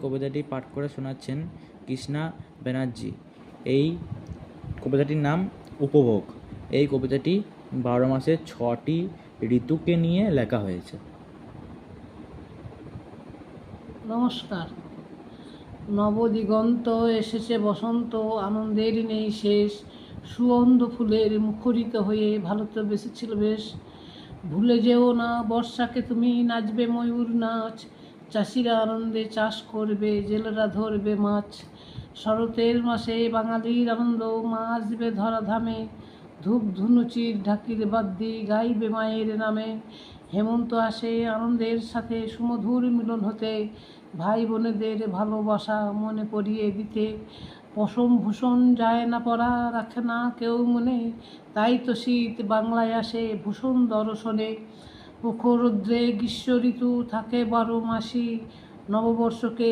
কবিতাটি পাঠ করে শোনাচ্ছেন কৃষ্ণা ব্যানার্জি। এই কবিতাটির নাম উপভোগ। এই কবিতাটি 12 মাসের 6টি ঋতুকে নিয়ে লেখা হয়েছে। নমস্কার। নবদিগন্ত এসেছে বসন্ত, আনন্দের নেই শেষ। সুগন্ধ ফুলের মুখরিত হয়ে ভালো তো বেসেছিল বেশ। ভুলে যেও না বর্ষাকে তুমি, নাচবে ময়ূর নাচ। চাষিরা আনন্দে চাষ করবে, জেলেরা ধরবে মাছ। শরতের মাসে বাঙালির আনন্দ, মা আসবে ধরা ধামে। ধূপ ধুনুচির ঢাকির বাদ্যি গাইবে মায়ের নামে। হেমন্ত আসে আনন্দের সাথে, সুমধুর মিলন হতে। ভাই বোনেদের ভালোবাসা মনে করিয়ে দিতে। পশম ভূষণ যায় না পরা, রাখে না কেউ মনে। তাই তো শীত বাংলায় আসে ভূষণ দর্শনে। প্রখর রৌদ্রে গ্রীষ্ম ঋতু থাকে 12 মাসই। নববর্ষকে